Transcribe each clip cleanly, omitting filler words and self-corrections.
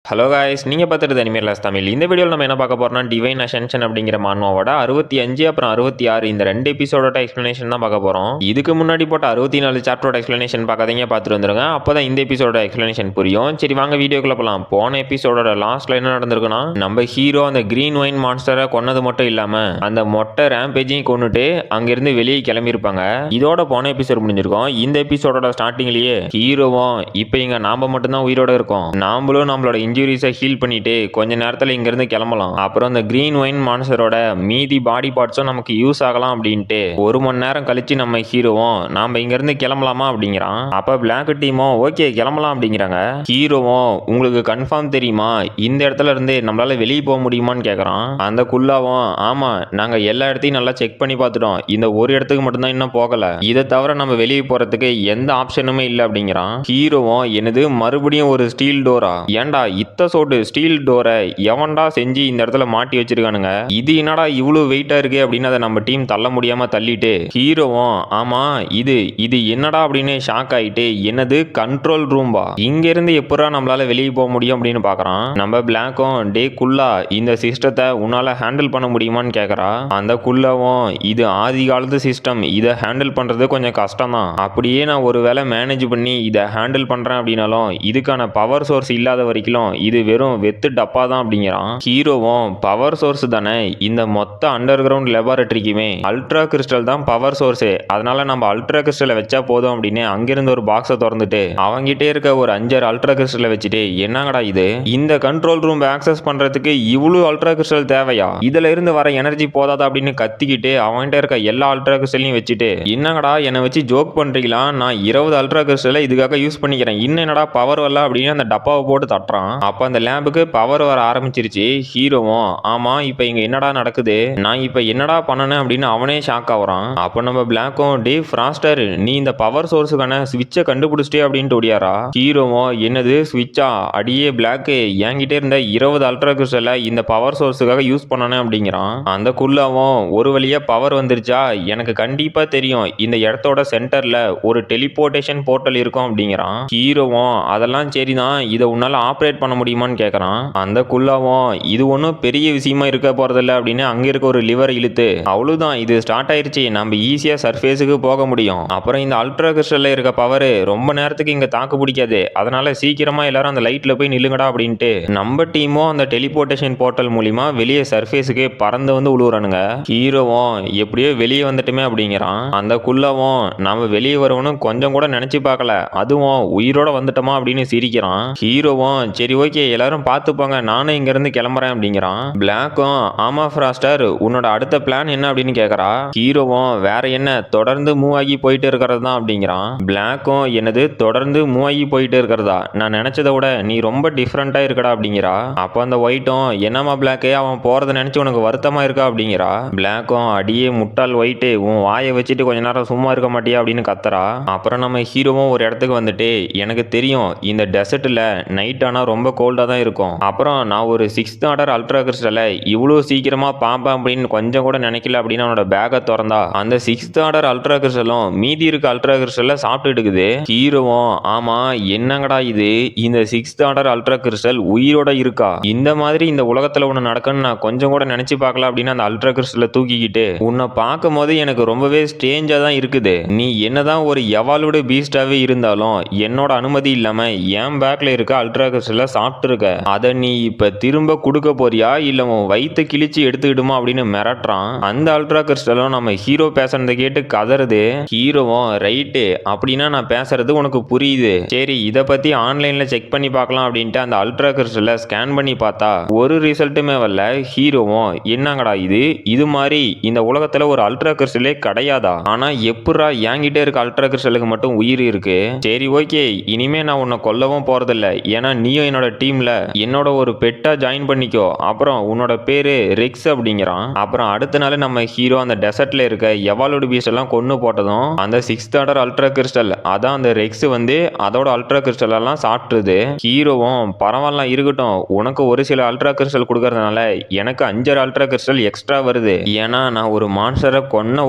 Hello guys, நீங்கள் பார்த்துட்டு அனிமேல் தமிழ். இந்த வீடியோவில் நம்ம என்ன பார்க்க போறோம்னா, டிவைன் அசென்ஷன் அப்படிங்கிற மான்வாவோட 65 அப்புறம் 66 இந்த ரெண்டு எபிசோடோட எக்ஸ்பிளனேஷன் தான் பார்க்க போகிறோம். இதுக்கு முன்னாடி போட்ட 64 சாப்டரோட எக்ஸ்பிளனேஷன் பார்க்காதீங்க, பார்த்துட்டு வந்துருங்க. அப்போ தான் இந்த எபிசோட எக்ஸ்பிளனேஷன் புரியும். சரி வாங்க வீடியோக்குள்ள போகலாம். போன எபிசோடோட லாஸ்ட்ல என்ன நடந்திருக்குன்னா, நம்ம ஹீரோ அந்த கிரீன் ஒயின் மான்ஸ்டரை கொன்னது மட்டும் இல்லாமல் அந்த மொட்டை ரேம்பேஜையும் கொண்டுட்டு அங்கிருந்து வெளியே கிளம்பியிருப்பாங்க. இதோட போன எபிசோட் முடிஞ்சிருக்கோம். இந்த எபிசோடோட ஸ்டார்டிங்லேயே ஹீரோவும் இப்போ இங்கே நாம மட்டும்தான் உயிரோட இருக்கோம், நாமளும் நம்மளோட இன்ஜுரிஸை ஹீல் பண்ணிட்டு கொஞ்ச நேரத்தில் இங்கிருந்து கிளம்பலாம், அப்புறம் அந்த கிரீன் ஒயின் மான்ஸ்டரோட மீதி பாடி பார்ட்ஸும் நமக்கு யூஸ் ஆகலாம் அப்படின்ட்டு 1 மணி நேரம் கழிச்சு நம்ம ஹீரோவும் நாம இங்கிருந்து கிளம்பலாமா அப்படிங்கிறான். அப்ப பிளாக் டீமும் ஓகே கிளம்பலாம் அப்படிங்கிறாங்க. ஹீரோவும் உங்களுக்கு கன்ஃபார்ம் தெரியுமா இந்த இடத்துல இருந்து நம்மளால வெளியே போக முடியுமான்னு கேட்கறான். அந்த குல்லாவும் ஆமா நாங்க எல்லா இடத்தையும் நல்லா செக் பண்ணி பார்த்துட்டோம், இந்த ஒரு இடத்துக்கு மட்டும்தான் இன்னும் போகல, இதை தவிர நம்ம வெளியே போறதுக்கு எந்த ஆப்ஷனுமே இல்லை அப்படிங்கிறான். ஹீரோவும் என்னது மறுபடியும் ஒரு ஸ்டீல் டோரா, ஏன்டா இத்த சோட்டு ஸ்டீல் டோரை எவன்டா செஞ்சு இந்த இடத்துல மாட்டி வச்சிருக்கானுங்க, இது என்னடா இவ்வளவு வெயிட்டா இருக்கு அப்படின்னு அதை நம்ம டீம் தள்ள முடியாம தள்ளிட்டு ஹீரோவும் ஆமா இது இது என்னடா அப்படின்னு ஷாக் ஆயிட்டு என்னது கண்ட்ரோல் ரூம்பா, இங்க இருந்து எப்படா நம்மளால வெளியே போக முடியும் அப்படின்னு பாக்குறான். நம்ம பிளாக்கும் டே குல்லா இந்த சிஸ்டத்தை உன்னால ஹேண்டில் பண்ண முடியுமான்னு கேக்குறா. அந்த குல்லாவும் இது ஆதி காலத்து சிஸ்டம், இதை ஹேண்டில் பண்றது கொஞ்சம் கஷ்டம் தான், அப்படியே நான் ஒருவேளை மேனேஜ் பண்ணி இதை ஹேண்டில் பண்றேன் அப்படின்னாலும் இதுக்கான பவர் சோர்ஸ் இல்லாத வரைக்கும் இது வெறும் வெத்து டப்பா தான் அப்படிங்கிறான். ஹீரோவும் பவர் சோர்ஸ் தானே, இந்த மொத்த அண்டர் கிரவுண்ட் லெபார்டரிக்குமே அல்ட்ரா கிறிஸ்டல் தான் பவர் சோர்ஸ், அதனால நம்ம அல்ட்ரா கிறிஸ்டலை வச்சா போதும் அப்படின்னு அங்கிருந்து ஒரு பாக்ஸை திறந்துட்டு அவங்கிட்டே இருக்க ஒரு 5 அல்ட்ரா கிறிஸ்டலை வச்சுட்டு என்னங்கடா இது, இந்த கண்ட்ரோல் ரூம் ஆக்சஸ் பண்றதுக்கு இவ்வளவு அல்ட்ரா கிறிஸ்டல் தேவையா, இதுல இருந்து வர எனர்ஜி போதாதா அப்படின்னு கத்திக்கிட்டு அவன்கிட்ட இருக்க எல்லா அல்ட்ரா கிறிஸ்டலையும் வச்சுட்டு என்னங்கடா என்னை வச்சு ஜோக் பண்றீங்களா, நான் 20 அல்ட்ரா கிறிஸ்டலை இதுக்காக யூஸ் பண்ணிக்கிறேன், இன்னும் என்னடா பவர் வரல அப்படின்னு அந்த டப்பாவை போட்டு தட்டுறான். அப்ப அந்த லேம்புக்கு பவர் வர ஆரம்பிச்சிருச்சு. ஹீரோவும் ஆமா இப்ப இங்க என்னடா நடக்குது, நான் இப்ப என்னடா பண்ணனேன் அப்படின்னு அவனே ஷாக் ஆகுறான். அப்ப நம்ம பிளாக்கும் டே ஃப்ராஸ்டர் நீ இந்த பவர் சோர்ஸுக்கான ஸ்விட்சை கண்டுபிடிச்சிட்டே அப்படின்ட்டு ஓடியாரா. ஹீரோவும் என்னது ஸ்விட்சா, அடியே பிளாக் என்கிட்ட இருந்த 20 அல்ட்ரா கிறிஸ்டலை இந்த பவர் சோர்ஸுக்காக யூஸ் பண்ணனே அப்படிங்கிறான். அந்த குல்லாவும் ஒரு வழியா பவர் வந்துருச்சா, எனக்கு கண்டிப்பா தெரியும் இந்த இடத்தோட சென்டர்ல ஒரு டெலிபோர்டேஷன் போர்ட்டல் இருக்கும் அப்படிங்கிறான். ஹீரோவும் அதெல்லாம் சரிதான், இதை உன்னால ஆப்ரேட் பண்ண முடியுமான்னு கேட்கறான். அந்த குல்லாவும் இது ஒன்றும் பெரிய விஷயமா இருக்க போறதில்ல அப்படின்னு அங்க இருக்க ஒரு லிவர் இழுத்து அவ்வளவுதான் இது ஸ்டார்ட் ஆயிருச்சு, நம்ம ஈஸியா சர்ஃபேஸுக்கு போக முடியும், அப்புறம் இந்த அல்ட்ரா கிறிஸ்டல்ல இருக்க பவர் ரொம்ப நேரத்துக்கு இங்க தாக்கு பிடிக்காது, அதனால சீக்கிரமா எல்லாரும் அந்த லைட்ல போய் நில்லுங்கடா அப்படின்ட்டு நம்ம டீமும் அந்த டெலிபோர்டேஷன் போர்ட்டல் மூலியமா வெளியே சர்ஃபேஸுக்கு பறந்து வந்து உழுவுறானுங்க. ஹீரோவும் எப்படியோ வெளியே வந்துட்டுமே அப்படிங்கிறான். அந்த குல்லாவும் நாம வெளியே வரவனும் கொஞ்சம் கூட நினைச்சு பார்க்கல, அதுவும் உயிரோட வந்துட்டோமா அப்படின்னு சிரிக்கிறான். ஹீரோவும் சரி ஓகே எல்லாரும் பார்த்துப்பாங்க நானும் இங்க இருந்து கிளம்புறேன் அப்படிங்கிறான். பிளாக்கும் ஆமா ஃப்ராஸ்டர் உன்னோட அடுத்த பிளான் என்ன அப்படின்னு கேட்கறா. ஹீரோவும் வேற என்ன தொடர்ந்து மூவ் ஆகி போயிட்டு இருக்கிறது தான் அப்படிங்கிறான். பிளாக்கும் என்னது தொடர்ந்து மூவ் ஆகி போயிட்டு இருக்கிறதா, நான் நினைச்சதை விட நீ ரொம்ப டிஃப்ரெண்டா இருக்கடா அப்படிங்கிறா. அப்போ அந்த ஒயிட்டும் என்னமா பிளாக்கே அவன் போறதை நினைச்சு உனக்கு வருத்தமா இருக்கா அப்படிங்கிறா. பிளாக்கும் அடியே முட்டாள் ஒயிட்டு உன் வாயை வச்சுட்டு கொஞ்ச நேரம் சும்மா இருக்க மாட்டியா அப்படின்னு கத்துறா. அப்புறம் நம்ம ஹீரோவும் ஒரு இடத்துக்கு வந்துட்டு எனக்கு தெரியும் இந்த டெசர்ட்ல நைட் ஆனா ரொம்ப கோல்டா தான் இருக்கும், அப்புறம் நான் ஒரு 6th ஆர்டர் அல்ட்ரா கிறிஸ்டலை இவ்வளவு சீக்கிரமா பாம்பா அப்படின்னு கொஞ்சம் கூட நினைக்கல அப்படின்னு அவனோட பேக்கை திறந்தா அந்த 6th ஆர்டர் அல்ட்ரா கிறிஸ்டலும் மீதி இருக்க அல்ட்ரா கிறிஸ்டலை சாப்பிட்டு இருக்குது. ஹீரோவும் ஆமா என்னங்கடா இது இந்த 6th ஆர்டர் அல்ட்ரா கிறிஸ்டல் உயிரோட இருக்கா, இந்த மாதிரி இந்த உலகத்துல ஒன்று நடக்குன்னு நான் கொஞ்சம் கூட நினைச்சு பார்க்கல அப்படின்னு அந்த அல்ட்ரா கிறிஸ்டலை தூக்கிக்கிட்டு உன்னை பார்க்கும் போது எனக்கு ரொம்பவே ஸ்ட்ரேஞ்சா தான் இருக்குது, நீ என்னதான் ஒரு எவால்வ்டு பீஸ்டாவே இருந்தாலும் என்னோட அனுமதி இல்லாம என் பேக்ல இருக்க அல்ட்ரா கிறிஸ்டலை சாப்பிட்டு இருக்க, அதை நீ இப்ப திரும்ப கொடுக்க போறியா இல்ல உன் வயிற்று கிழிச்சு எடுத்துக்கிடுமா அப்படின்னு மிரட்டுறான். அந்த அல்ட்ரா கிறிஸ்டலும் நம்ம ஹீரோ பேசுறதை கேட்டு கதறுது. ஹீரோவும் ரைட்டு அப்படின்னா நான் பேசுறது உனக்கு புரியுது, சரி இதை பத்தி ஆன்லைன்ல செக் பண்ணி பார்க்கலாம் அப்படின்ட்டு அந்த அல்ட்ரா கிறிஸ்டலை ஸ்கேன் பண்ணி பார்த்தா ஒரு ரிசல்ட்டுமே வரல. ஹீரோவும் என்னங்கடா இது இது மாதிரி இந்த உலகத்துல ஒரு அல்ட்ரா கிறிஸ்டலே கிடையாதா, ஆனா எப்படா என்கிட்ட இருக்க அல்ட்ரா கிறிஸ்டலுக்கு மட்டும் உயிர் இருக்கு, சரி ஓகே இனிமே நான் உன்னை கொல்லவும் போறதில்ல, ஏன்னா நீயும் என்னோட டீம்ல என்னோட ஒரு பெட்டா ஜாயின் பண்ணிக்கோ, அப்புறம் உன்னோட பேரு ரெக்ஸ் அப்படிங்கிறான். அப்புறம் அடுத்த நாள் நம்ம ஹீரோ அந்த டெசர்ட்ல இருக்க எவால்வ்டு பீஸ்ட் எல்லாம் கொன்னு போட்டதும் அந்த 6th ஆர்டர் அல்ட்ரா கிறிஸ்டல் அதான் அந்த ரெக்ஸ் வந்து அதோட அல்ட்ரா கிறிஸ்டல் எல்லாம் சாப்பிட்டுருது. ஹீரோவும் பரவாயில்ல இருக்கட்டும், உனக்கு ஒரு சில அல்ட்ரா கிறிஸ்டல் கொடுக்கறதுனால எனக்கு 5 அல்ட்ரா கிறிஸ்டல் எக்ஸ்ட்ரா வருது, ஏன்னா நான் ஒரு மான்ஸ்டரை கொன்ன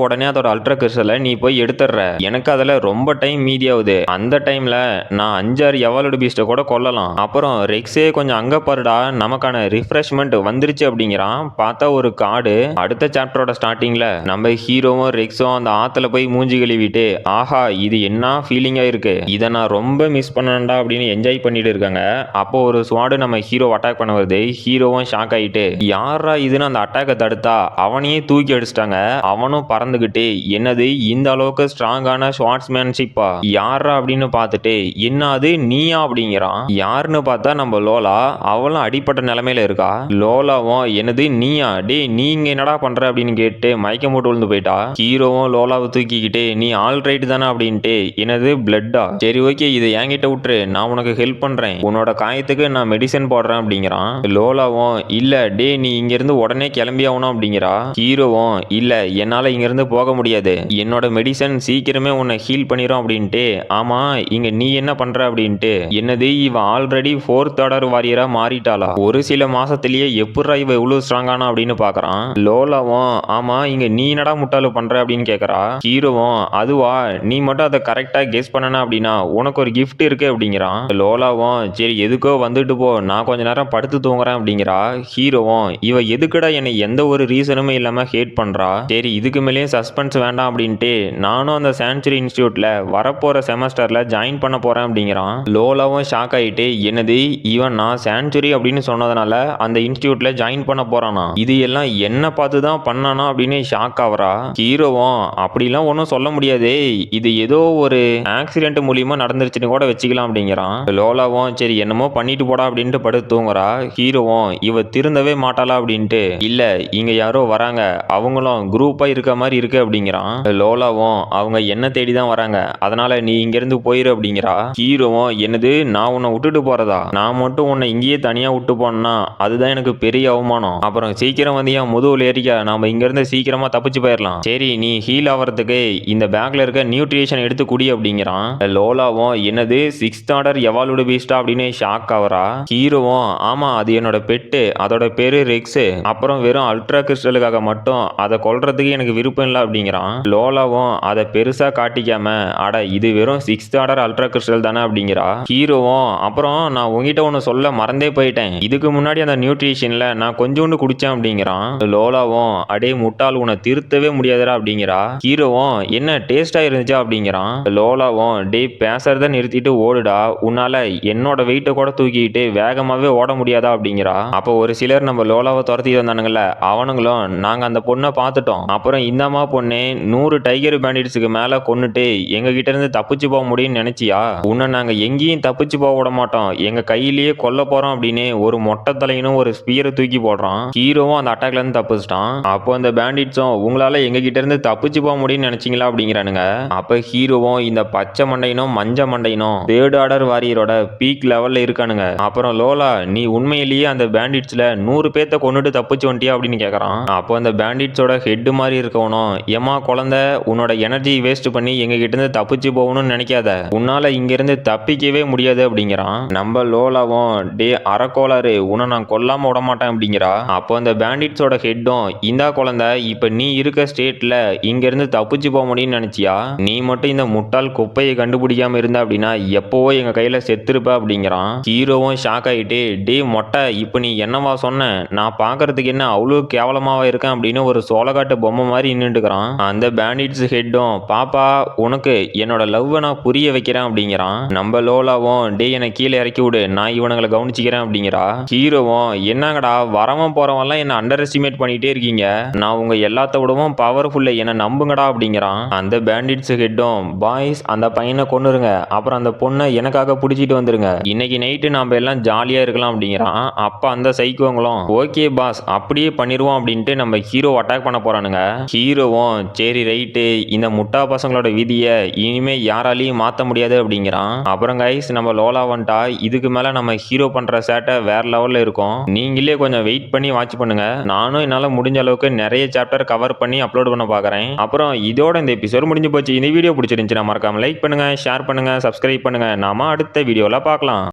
உடனே அதோட அல்ட்ரா கிறிஸ்டலை நீ போய் எடுத்துடுற, எனக்கு அதுல ரொம்ப டைம் மீதி ஆகுது, அந்த டைம்ல நான் 5-6 எவால்வ்டு பீஸ்ட்டை கூட கொல்லலாம், அப்புறம் ரெக்ஸே கொஞ்சம் அங்க பாருடா நமக்கான ரிஃப்ரெஷ்மெண்ட் வந்துருச்சு அப்படிங்கிறான். பார்த்தா ஒரு காடு. அடுத்த சாப்டரோட ஸ்டார்டிங்ல நம்ம ஹீரோவும் ரெக்ஸும் அந்த ஆத்துல போய் மூஞ்சி கழுவிட்டு ஆஹா இது என்ன ஃபீலிங்கா இருக்கு, இதை நான் ரொம்ப மிஸ் பண்ணேன்டா அப்படின்னு என்ஜாய் பண்ணிட்டு இருக்காங்க. அப்போ ஒரு ஸ்வாடு நம்ம ஹீரோ அட்டாக் பண்ண வருது. ஹீரோவும் ஷாக் ஆயிட்டு யாரா இதுன்னு அந்த அட்டாக்கை தடுத்தா அவனையே தூக்கி அடிச்சிட்டாங்க. அவனும் பறந்துகிட்டு என்னது இந்த அளவுக்கு ஸ்ட்ராங்கான ஸ்வாட்ஸ்மேன்ஷிப்பா யாரா அப்படின்னு பார்த்துட்டு என்ன அது நீயா அப்படிங்கிறான். யாருன்னு பார்த்தா நம்ம லோலா. அவளும் அடிப்பட்ட நிலைமையில இருக்கா. லோலாவும் என்னது நீயா டே நீங்க என்னடா பண்ற அப்படின்னு கேட்டு மயக்கம் போட்டு விழுந்து போயிட்டா. ஹீரோவும் லோலாவை தூக்கிக்கிட்டு நீ ஆல் ரைட் தானே அப்படின்ட்டு என்னது பிளட்டா, சரி ஓகே இதை என்கிட்ட விட்டுரு நான் உனக்கு ஹெல்ப் பண்றேன், உன்னோட காயத்துக்கு நான் மெடிசன் போடுறேன் அப்படிங்கிறான். லோலாவும் இல்ல டே நீ இங்க இருந்து உடனே கிளம்பி ஆகணும் அப்படிங்கிறா. ஹீரோவும் இல்ல என்னால இங்க இருந்து போக முடியாது, என்னோட மெடிசன் சீக்கிரமே உன்னை ஹீல் பண்ணிரும் அப்படின்ட்டு ஆமா இங்க நீ என்ன பண்ற அப்படின்ட்டு என்னது இவ ஆல்ரெடி 4th ஆர்டர் வாரியரா மாறிட்டாளா, ஒரு சில மாசத்திலேயே எப்படா இவ இவ்வளவு ஸ்ட்ராங்கானா அப்படின்னு பாக்குறான். லோலாவும் ஆமா இங்க நீ என்னடா முட்டாளு பண்ற அப்படின்னு கேக்குறா. ஹீரோவும் அதுவா நீ மட்டும் அதை கரெக்டா கெஸ் பண்ணனா அப்படின்னா உனக்கு ஒரு கிஃப்ட் இருக்கு அப்படிங்கிறான். லோலாவும் சரி எதுக்கோ வந்துட்டு போ நான் கொஞ்ச நேரம் படுத்து தூங்குறேன் அப்படிங்கிறா. ஹீரோவும் இவ எதுக்குடா என்னை எந்த ஒரு ரீசனுமே இல்லாம ஹேட் பண்றா, சரி இதுக்கு மேலேயும் சஸ்பென்ஸ் வேண்டாம் அப்படின்ட்டு நானும் அந்த சான்ச்சுரி இன்ஸ்டியூட்ல வரப்போற செமஸ்டர்ல ஜாயின் பண்ண போறேன் அப்படிங்கிறான். லோலாவும் ஷாக் ஆயிட்டு என்னது இவன் நான் சான்ச்சுரி அப்படின்னு சொன்னதுனால அந்த இன்ஸ்டியூட்ல ஜாயின் பண்ண போறானா, இது எல்லாம் என்ன பார்த்து தான் பண்ணானா அப்படின்னு ஷாக் ஆவரா. ஹீரோவும் அப்படிலாம் ஒன்றும் சொல்ல முடியாது, இது ஏதோ ஒரு ஆக்சிடென்ட் மூலியமா நடந்துருச்சுன்னு கூட வச்சுக்கலாம் அப்படிங்கிறான். லோலாவும் சரி என்னமோ பண்ணிட்டு போடா அப்படின்ட்டு படுத்து தூங்குறா. ஹீரோவும் இவ திருந்தவே மாட்டாளா அப்படின்ட்டு இல்ல இங்க யாரோ வராங்க அவங்களும் குரூப்பா இருக்க மாதிரி இருக்கு அப்படிங்கிறான். லோலாவும் அவங்க என்ன தேடி தான் வராங்க அதனால நீ இங்க இருந்து போயிரு அப்படிங்கிறா. ஹீரோவும் என்னது நான் உன்னை விட்டுட்டு போறதா, நான் மட்டும் உன்னை இங்கேயே தனியா விட்டு போனா அதுதான் எனக்கு பெரிய அவமானம், அப்புறம் சீக்கிரம் வந்து என் முதுகுல ஏறிக்க நாம இங்க இருந்து சீக்கிரமா தப்பிச்சு போயிடலாம், சரி நீ ஹீல் ஆகிறதுக்கு இந்த பேக்ல இருக்க நியூட்ரிஷன் எடுத்து குடி அப்படிங்கிறான். லோலாவும் என்னது 6th ஆர்டர் எவால்வ்டு பீஸ்டா அப்படின்னு ஷாக் ஆவரா. ஹீரோவும் ஆமா அது என்னோட பெட்டு, அதோட பேரு ரெக்ஸ், அப்புறம் வெறும் அல்ட்ரா கிறிஸ்டலுக்காக மட்டும் அதை கொல்றதுக்கு எனக்கு விருப்பம் இல்லை அப்படிங்கிறான். லோலாவும் அதை பெருசா காட்டிக்காம அட இது வெறும் 6th ஆர்டர் அல்ட்ரா கிறிஸ்டல் தானே அப்படிங்கிறா. ஹீரோவும் அப்புறம் நான் உங்ககிட்ட ஒன்று சொல்ல மறந்தே போயிட்டேன், இதுக்கு முன்னாடி அந்த நியூட்ரிஷன்ல நான் கொஞ்சோண்டு குடிச்சேன் அப்படிங்கிறான். லோலாவும் அடே முட்டாள் உன்னை திருத்தவே முடியாதுடா அப்படிங்கிறா. ஹீரோவும் என்ன டேஸ்டா இருந்துச்சா அப்படிங்கிறான். லோலாவும் டே பேசுறத நிறுத்திட்டு ஓடுடா, உன்னால என்னோட வெயிட்டை கூட தூக்கிட்டு வேகமாவே ஓட முடியாதா அப்படிங்கிறா. அப்போ ஒரு சிலர் நம்ம லோலாவை துரத்திட்டு வந்தானுங்கல்ல அவனுங்களும் நாங்க அந்த பொண்ணை பார்த்துட்டோம், அப்புறம் இந்தம்மா பொண்ணு 100 டைகர் பேண்டிட்ஸுக்கு மேல கொன்னுட்டு எங்க கிட்ட இருந்து தப்பிச்சு போக முடியும்னு நினைச்சியா, உன்னை நாங்க எங்கேயும் தப்பிச்சு போக விட மாட்டோம், எங்க கையிலேயே கொல்ல போறோம் அப்படின்னு ஒரு மொட்டை தலையனும் ஒரு ஸ்பியரை தூக்கி போடுறான். ஹீரோவும் அந்த அட்டாக்ல இருந்து தப்பிச்சிட்டான். அப்போ அந்த பேண்டிட்ஸும் உங்களால எங்க கிட்ட இருந்து தப்பிச்சு போக முடியும்னு நினைச்சீங்களா அப்படிங்கிறானுங்க. அப்ப ஹீரோவும் இந்த பச்சை மண்டையனும் மஞ்ச மண்டையனும் 3rd ஆர்டர் வாரியரோட பீக் லெவல்ல இருக்கானுங்க. அப்புறம் லோலா நீ உண்மையிலேயே அந்த பேண்டிட்ஸ்ல 100 பேத்த கொண்டுட்டு தப்பிச்சு வந்துட்டியா அப்படின்னு கேக்குறான். அப்போ அந்த பேண்டிட்ஸோட ஹெட் மாதிரி இருக்கவனும் ஏமா குழந்தை உன்னோட எனர்ஜி வேஸ்ட் பண்ணி எங்க கிட்ட இருந்து தப்பிச்சு போகணும்னு நினைக்காத, உன்னால இங்க இருந்து தப்பிக்கவே முடியாது அப்படிங்கிறான். நம்ம லோலாவும் டே அறக்கோளாறு உன்னை நான் கொல்லாம விட மாட்டேன் அப்படிங்கிறா. அப்போ அந்த பேண்டிட்ஸோட ஹெட்டும் இந்தா குழந்தை இப்ப நீ இருக்க ஸ்டேட்ல இங்க இருந்து தப்பிச்சு போக முடியும்னு நினைச்சியா, நீ மட்டும் இந்த முட்டாள் குப்பையை கண்டுபிடிக்காம இருந்த அப்படின்னா எப்பவோ எங்க கையில செத்துருப்ப அப்படிங்கிறான். ஹீரோவும் ஷாக் ஆயிட்டு டே மொட்டை இப்ப நீ என்னவா சொன்ன, நான் பாக்குறதுக்கு என்ன அவ்வளவு கேவலமாவா இருக்கேன் அப்படின்னு ஒரு சோளக்காட்டு பொம்மை மாதிரி நின்றுக்கிறான். அந்த பேண்டிட்ஸ் ஹெட்டும் பாப்பா உனக்கு என்னோட லவ்வை நான் புரிய வைக்கிறேன் அப்படிங்கிறான். நம்ம லோலாவும் டே என்னை கீழே இறக்கி விடு நான் இவனுங்களை கவனிச்சுக்கிறேன் அப்படிங்கிறா. ஹீரோவும் என்னங்கடா வரவன் போறவன்லாம் என்ன அண்டர் எஸ்டிமேட் பண்ணிட்டே இருக்கீங்க, நான் உங்க எல்லாத்த விடவும் பவர்ஃபுல்ல என்ன நம்புங்கடா அப்படிங்கிறான். அந்த பேண்டிட்ஸ் ஹெட்டும் பாய்ஸ் அந்த பையனை கொன்னுருங்க அப்புறம் அந்த பொண்ணை எனக்காக பிடிச்சிட்டு வந்துருங்க, இன்னைக்கு நைட்டு நாம எல்லாம் ஜாலியா இருக்கலாம் அப்படிங்கிறான். அப்ப அந்த சைக்கோங்களும் ஓகே பாஸ் அப்படியே பண்ணிடுவோம் அப்படின்ட்டு நம்ம ஹீரோ அட்டாக் பண்ண போறானுங்க. ஹீரோவும் சரி ரைட்டு இந்த முட்டா பசங்களோட விதியை இனிமே யாராலையும் மாத்த முடியாது அப்படிங்கிறான். அப்புறம் கைஸ் நம்ம லோலா வந்துட்டா, இதுக்கு மேல நம்ம ஹீரோ பண்ற சேட்டை வேற லெவல்ல இருக்கும், நீங்களே கொஞ்சம் வெயிட் பண்ணி வாட்ச் பண்ணுங்க, நானும் என்னால முடிஞ்ச அளவுக்கு நிறைய சாப்டர் கவர் பண்ணி அப்லோட் பண்ண பாக்குறேன். அப்புறம் இதோட இந்த எபிசோட் முடிஞ்சு போச்சு. இந்த வீடியோ பிடிச்சிருந்துச்சுன்னா மறக்காம லைக் பண்ணுங்க, ஷேர் பண்ணுங்க, சப்ஸ்கிரைப் பண்ணுங்க, நாம அடுத்த வீடியோல பார்க்கலாம்.